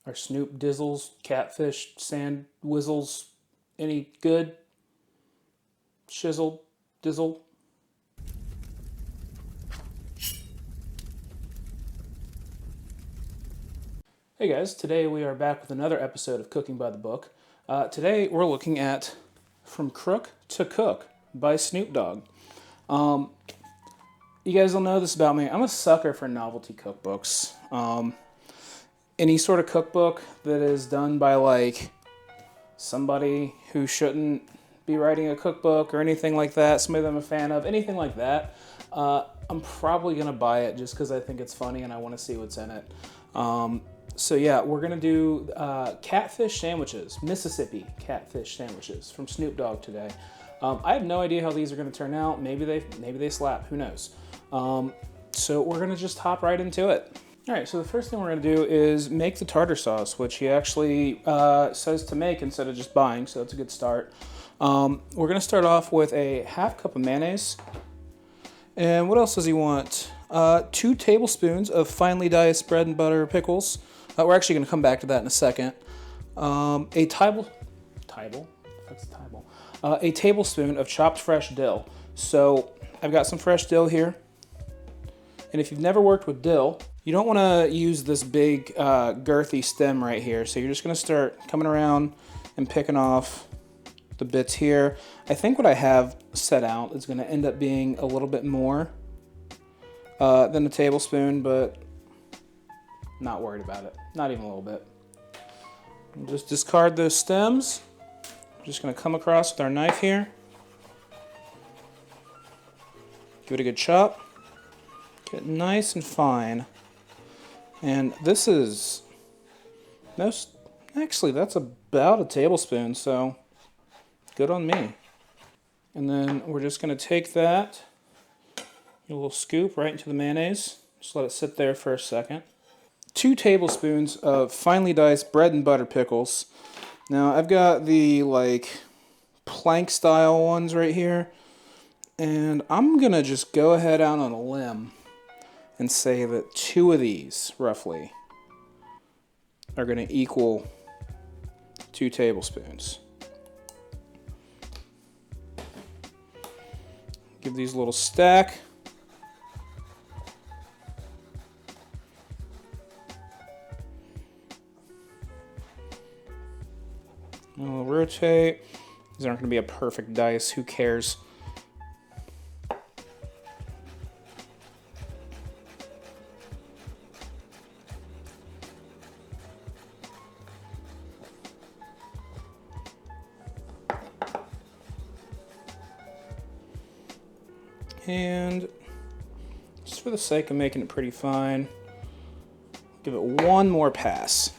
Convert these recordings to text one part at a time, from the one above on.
Our Snoop Dizzles, Catfish, Sand Whizzles, any good? Shizzle, Dizzle. Hey guys, today we are back with another episode of Cooking by the Book. Today we're looking at From Crook to Cook by Snoop Dogg. You guys will know this about me. I'm a sucker for novelty cookbooks. Any sort of cookbook that is done by like somebody who shouldn't be writing a cookbook or anything like that, somebody that I'm a fan of, anything like that, I'm probably going to buy it just because I think it's funny and I want to see what's in it. So yeah, we're going to do catfish sandwiches, Mississippi catfish sandwiches from Snoop Dogg today. I have no idea how these are going to turn out. Maybe they slap, who knows. So we're going to just hop right into it. All right, so the first thing we're going to do is make the tartar sauce, which he actually says to make instead of just buying, so that's a good start. We're going to start off with a half cup of mayonnaise. And what else does he want? 2 tablespoons of finely diced bread and butter pickles. We're actually going to come back to that in a second. A tablespoon of chopped fresh dill. So I've got some fresh dill here. And if you've never worked with dill, you don't want to use this big girthy stem right here. So you're just going to start coming around and picking off the bits here. I think what I have set out is going to end up being a little bit more than a tablespoon, but not worried about it. Not even a little bit. And just discard those stems. I'm just going to come across with our knife here. Give it a good chop. Get nice and fine. And this is, actually that's about a tablespoon, so good on me. And then we're just going to take that, a little scoop right into the mayonnaise. Just let it sit there for a second. 2 tablespoons of finely diced bread and butter pickles. Now I've got the like plank style ones right here. And I'm going to just go ahead out on a limb and say that 2 of these, roughly, are going to equal 2 tablespoons. Give these a little stack. We'll rotate. These aren't going to be a perfect dice. Who cares? And just for the sake of making it pretty fine, give it one more pass.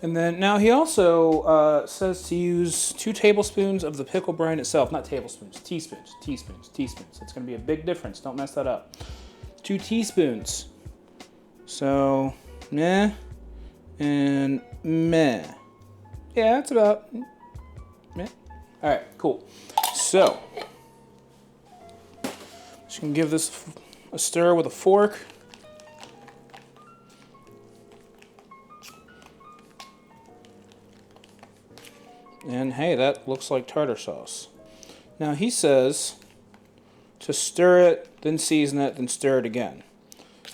And then now he also says to use 2 tablespoons of the pickle brine itself. Not tablespoons, teaspoons. It's going to be a big difference. Don't mess that up. 2 teaspoons. So, meh and meh. Yeah, that's about meh. All right, cool. So, just gonna give this a stir with a fork. And hey, that looks like tartar sauce. Now he says to stir it, then season it, then stir it again.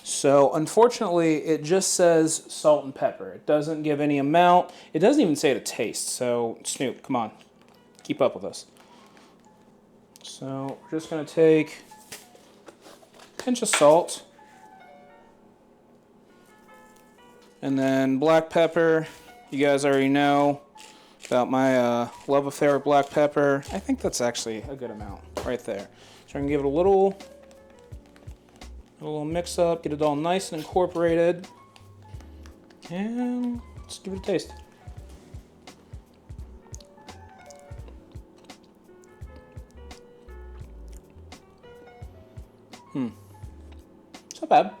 So unfortunately, it just says salt and pepper. It doesn't give any amount. It doesn't even say to taste. So Snoop, come on. Keep up with us. So we're just going to take a pinch of salt and then black pepper. You guys already know about my love affair with black pepper. I think that's actually a good amount right there. So I'm going to give it a little mix up, get it all nice and incorporated, and let's give it a taste. It's not bad.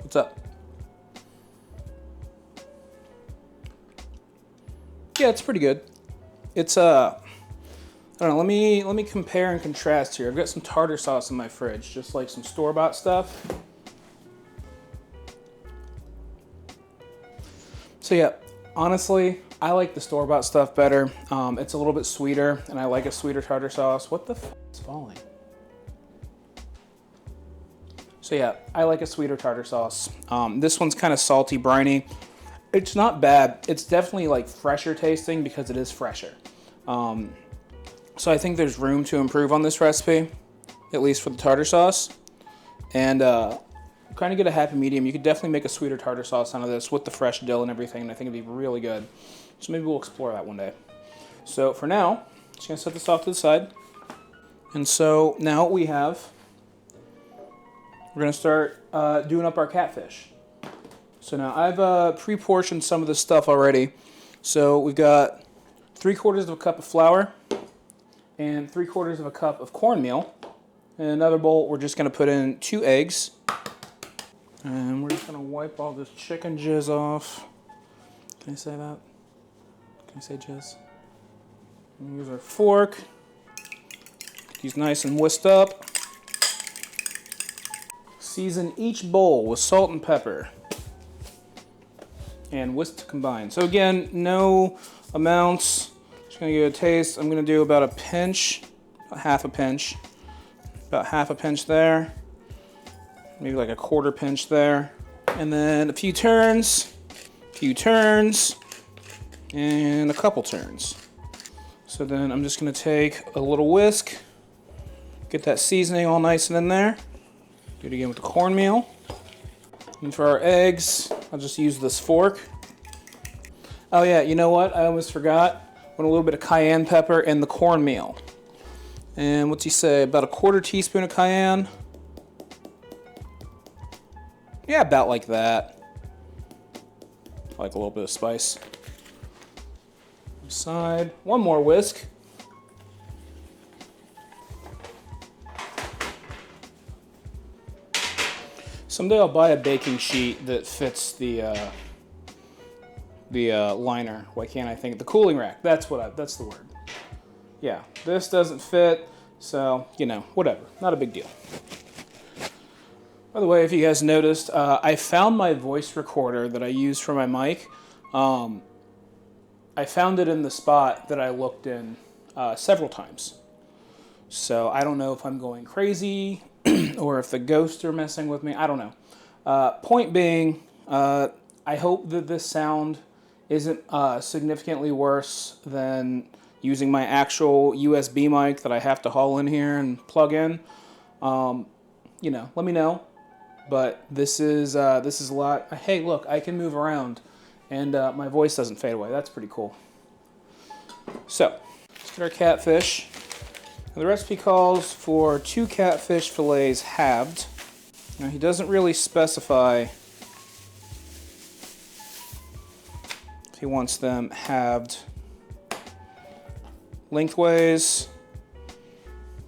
What's up? Yeah, it's pretty good. It's I don't know, let me compare and contrast here. I've got some tartar sauce in my fridge, just like some store-bought stuff. So yeah, honestly, I like the store-bought stuff better. It's a little bit sweeter, and I like a sweeter tartar sauce. What the f is falling? So yeah, I like a sweeter tartar sauce. This one's kind of salty, briny. It's not bad. It's definitely like fresher tasting because it is fresher. So I think there's room to improve on this recipe, at least for the tartar sauce. And kind of get a happy medium. You could definitely make a sweeter tartar sauce out of this with the fresh dill and everything, and I think it'd be really good. So maybe we'll explore that one day. So for now, just gonna set this off to the side. And so now we're gonna start doing up our catfish. So now I've pre-portioned some of this stuff already. So we've got 3/4 cup of flour and 3/4 cup of cornmeal. In another bowl, we're just gonna put in 2 eggs. And we're just gonna wipe all this chicken jizz off. Can I say that? Can I say jizz? Use our fork. Get these nice and whisked up. Season each bowl with salt and pepper. And whisk to combine. So again, no amounts. Just gonna give it a taste. I'm gonna do about a pinch, about half a pinch there. Maybe like a 1/4 pinch there. And then a few turns, and a couple turns. So then I'm just gonna take a little whisk, get that seasoning all nice and in there. Do it again with the cornmeal. And for our eggs, I'll just use this fork. Oh yeah, you know what? I almost forgot. Want a little bit of cayenne pepper in the cornmeal. And what's he say? About a 1/4 teaspoon of cayenne. Yeah, about like that. I like a little bit of spice. Side. One more whisk. Someday I'll buy a baking sheet that fits the liner. Why can't I think? The cooling rack. That's the word. Yeah, this doesn't fit, so you know, whatever. Not a big deal. By the way, if you guys noticed, I found my voice recorder that I use for my mic. I found it in the spot that I looked in several times. So I don't know if I'm going crazy or if the ghosts are messing with me. I don't know. Point being, I hope that this sound isn't significantly worse than using my actual USB mic that I have to haul in here and plug in. You know, let me know. But this is a lot. Hey, look, I can move around, and my voice doesn't fade away. That's pretty cool. So, let's get our catfish. Now, the recipe calls for 2 catfish fillets halved. Now, he doesn't really specify if he wants them halved lengthways,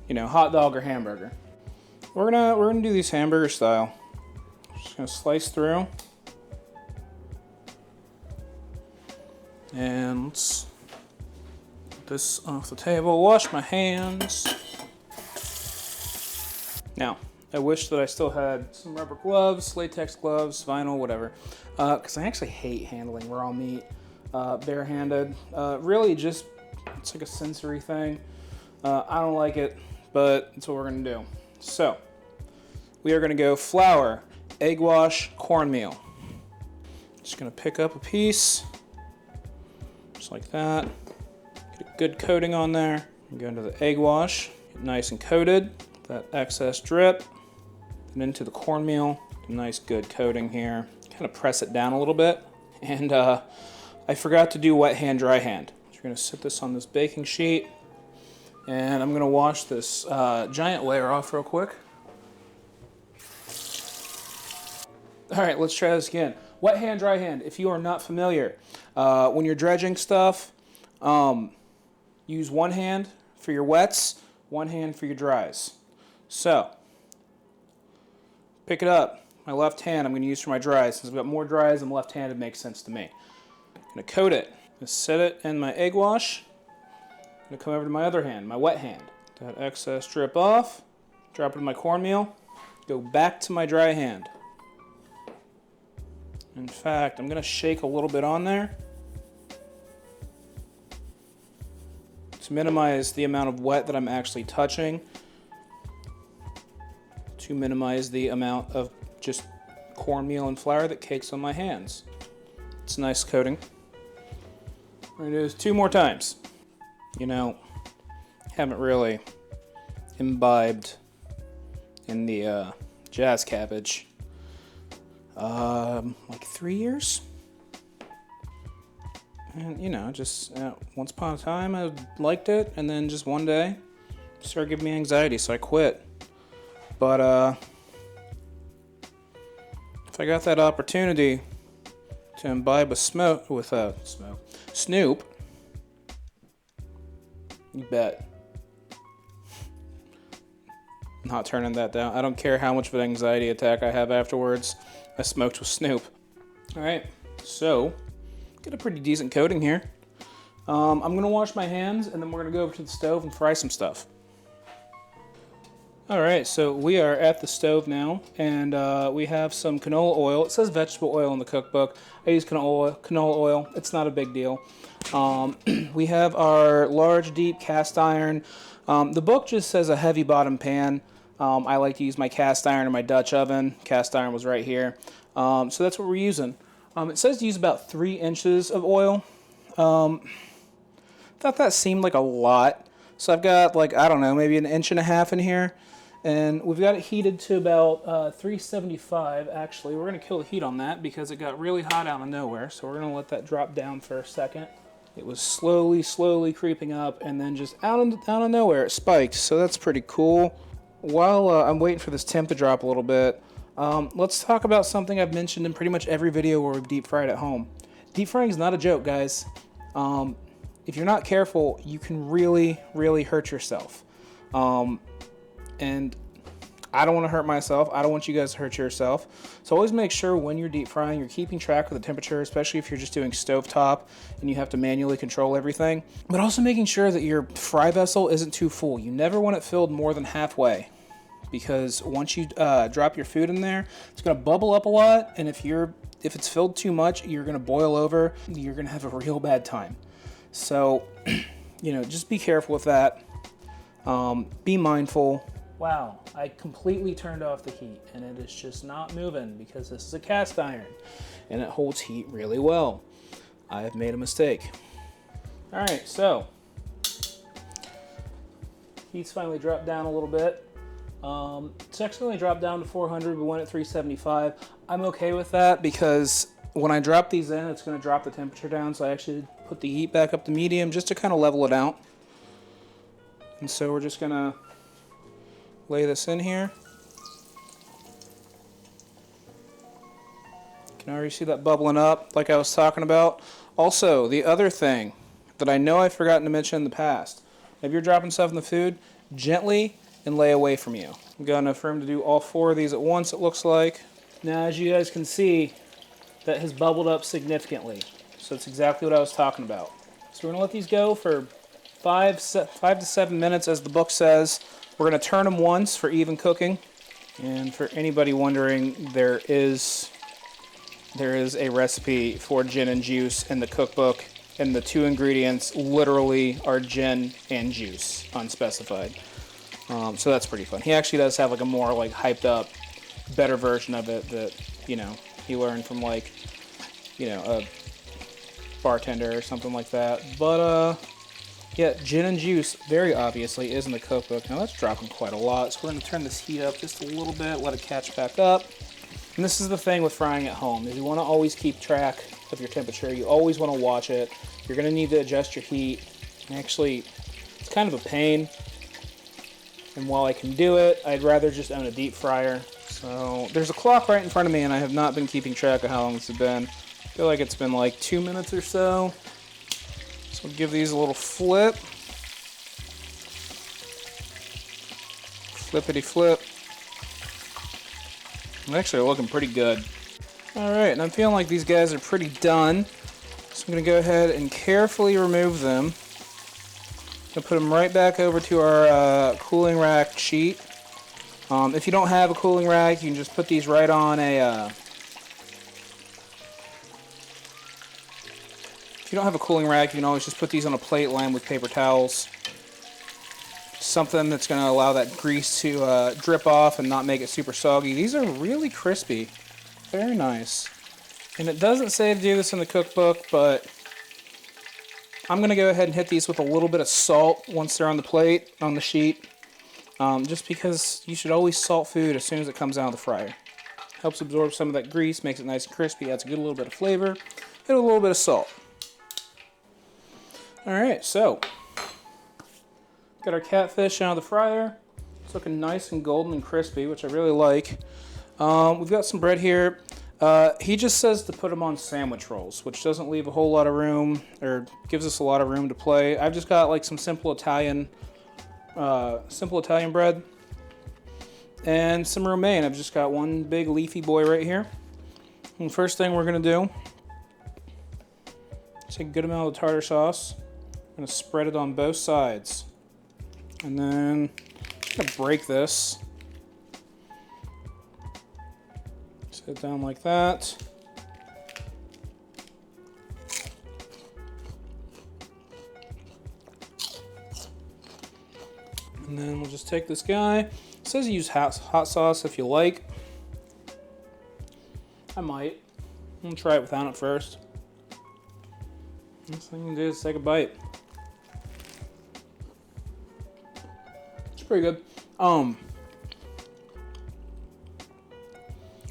you know, hot dog or hamburger. We're gonna do these hamburger style. Just gonna slice through. And let's get this off the table. Wash my hands. Now, I wish that I still had some rubber gloves, latex gloves, vinyl, whatever. Because I actually hate handling raw meat barehanded. Really just, it's like a sensory thing. I don't like it, but that's what we're gonna do. So, we are gonna go flour, egg wash, cornmeal. Just gonna pick up a piece, just like that. Get a good coating on there. Go into the egg wash, get nice and coated. That excess drip, then into the cornmeal. A nice good coating here. Kind of press it down a little bit. And I forgot to do wet hand, dry hand. So we're gonna sit this on this baking sheet. And I'm gonna wash this giant layer off real quick. All right, let's try this again. Wet hand, dry hand. If you are not familiar, when you're dredging stuff, use one hand for your wets, one hand for your dries. So, pick it up. My left hand I'm going to use for my dries. Since I've got more dries than left-handed, makes sense to me. I'm going to coat it. Just set it in my egg wash. I'm going to come over to my other hand, my wet hand. That excess drip off. Drop it in my cornmeal. Go back to my dry hand. In fact, I'm going to shake a little bit on there to minimize the amount of wet that I'm actually touching, to minimize the amount of just cornmeal and flour that cakes on my hands. It's a nice coating. We're going to do this 2 more times. You know, haven't really imbibed in the jazz cabbage. Like 3 years? And, you know, just once upon a time I liked it, and then just one day it started giving me anxiety, so I quit. But, if I got that opportunity to imbibe with Snoop, you bet. Not turning that down. I don't care how much of an anxiety attack I have afterwards. I smoked with Snoop. Alright, so get a pretty decent coating here. I'm going to wash my hands, and then we're going to go over to the stove and fry some stuff. Alright, so we are at the stove now, and we have some canola oil. It says vegetable oil in the cookbook. I use canola oil. It's not a big deal. We have our large, deep cast iron. The book just says a heavy bottom pan. I like to use my cast iron in my Dutch oven. Cast iron was right here. So that's what we're using. It says to use about 3 inches of oil. Thought that seemed like a lot. So I've got, like, I don't know, maybe 1.5 inches in here. And we've got it heated to about 375. Actually, we're going to kill the heat on that because it got really hot out of nowhere. So we're going to let that drop down for a second. It was slowly creeping up, and then just out of nowhere it spiked. So that's pretty cool. While I'm waiting for this temp to drop a little bit, let's talk about something I've mentioned in pretty much every video where we've deep fried at home. Deep frying is not a joke, guys. If you're not careful, you can really hurt yourself. And I don't want to hurt myself. I don't want you guys to hurt yourself. So always make sure when you're deep frying, you're keeping track of the temperature, especially if you're just doing stovetop and you have to manually control everything. But also making sure that your fry vessel isn't too full. You never want it filled more than halfway, because once you drop your food in there, it's going to bubble up a lot. And if it's filled too much, you're going to boil over. You're going to have a real bad time. So, you know, just be careful with that. Be mindful. Wow, I completely turned off the heat, and it is just not moving because this is a cast iron and it holds heat really well. I have made a mistake. All right, so heat's finally dropped down a little bit. It's actually only dropped down to 400, but went at 375. I'm okay with that because when I drop these in, it's going to drop the temperature down, so I actually put the heat back up to medium just to kind of level it out. And so we're just going to lay this in here. You can already see that bubbling up like I was talking about. Also, the other thing that I know I've forgotten to mention in the past, if you're dropping stuff in the food, gently and lay away from you. I've got enough room to do all 4 of these at once, it looks like. Now, as you guys can see, that has bubbled up significantly. So it's exactly what I was talking about. So we're going to let these go for 5 to 7 minutes, as the book says. We're going to turn them once for even cooking. And for anybody wondering, there is a recipe for gin and juice in the cookbook, and the 2 ingredients literally are gin and juice, unspecified. So that's pretty fun. He actually does have like a more like hyped up, better version of it that, you know, he learned from like, you know, a bartender or something like that. But yeah, gin and juice very obviously is in the cookbook. Now that's dropping quite a lot, so we're going to turn this heat up just a little bit, let it catch back up. And this is the thing with frying at home, is you want to always keep track of your temperature. You always want to watch it. You're going to need to adjust your heat. Actually, it's kind of a pain. And while I can do it, I'd rather just own a deep fryer. So there's a clock right in front of me, and I have not been keeping track of how long this has been. I feel like it's been like 2 minutes or so. So we'll give these a little flip. Flippity flip. Actually, they're looking pretty good. Alright, and I'm feeling like these guys are pretty done. So I'm going to go ahead and carefully remove them. I'm going to put them right back over to our cooling rack sheet. If you don't have a cooling rack, you can just put these right on a If you don't have a cooling rack, you can always just put these on a plate lined with paper towels. Something that's going to allow that grease to drip off and not make it super soggy. These are really crispy. Very nice. And it doesn't say to do this in the cookbook, but I'm going to go ahead and hit these with a little bit of salt once they're on the plate, on the sheet. Just because you should always salt food as soon as it comes out of the fryer. Helps absorb some of that grease, makes it nice and crispy, adds a good little bit of flavor, and a little bit of salt. Alright, so got our catfish out of the fryer. It's looking nice and golden and crispy, which I really like. We've got some bread here. He just says to put them on sandwich rolls, which doesn't leave a whole lot of room, or gives us a lot of room to play. I've just got like some simple Italian bread and some romaine. I've just got one big leafy boy right here. And the first thing we're gonna do is take a good amount of the tartar sauce. I'm gonna spread it on both sides, and then I'm gonna break this. Set it down like that. And then we'll just take this guy. It says use hot sauce if you like. I might. I'm gonna try it without it first. Next thing I'm gonna do is take a bite. It's pretty good.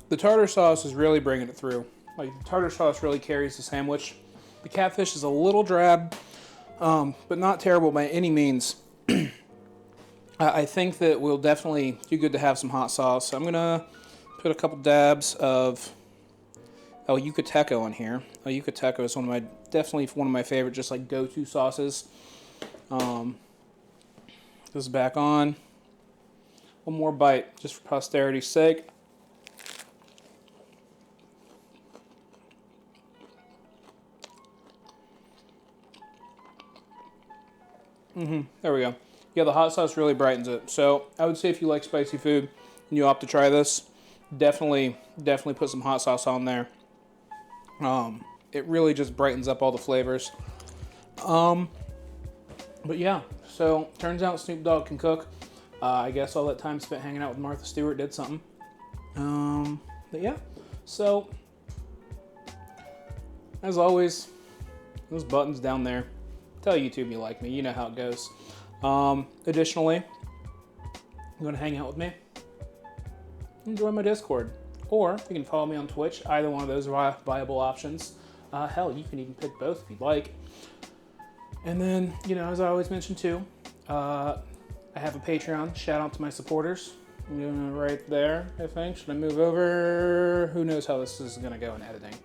The tartar sauce is really bringing it through. Like, the tartar sauce really carries the sandwich. The catfish is a little drab, but not terrible by any means. I think that we'll definitely do good to have some hot sauce. So I'm gonna put a couple dabs of El Yucateco in here. El Yucateco is definitely one of my favorite, just like go-to sauces. This is back on. One more bite, just for posterity's sake. There we go. Yeah, the hot sauce really brightens it. So I would say if you like spicy food and you opt to try this, definitely put some hot sauce on there. It really just brightens up all the flavors. But yeah, so turns out Snoop Dogg can cook. I guess all that time spent hanging out with Martha Stewart did something. But yeah, so as always, those buttons down there. Tell YouTube you like me. You know how it goes. Additionally, you want to hang out with me? Join my Discord. Or you can follow me on Twitch. Either one of those are viable options. Hell, you can even pick both if you'd like. And then, you know, as I always mention too, I have a Patreon. Shout out to my supporters. I'm doing it right there, I think. Should I move over? Who knows how this is going to go in editing.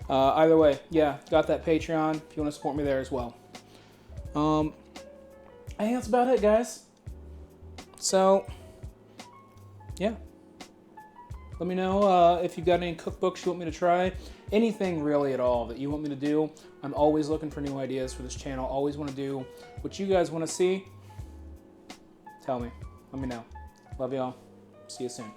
Either way, yeah, got that Patreon if you want to support me there as well. I think that's about it, guys. So, yeah. Let me know if you've got any cookbooks you want me to try. Anything really at all that you want me to do. I'm always looking for new ideas for this channel. Always want to do what you guys want to see. Tell me. Let me know. Love y'all. See you soon.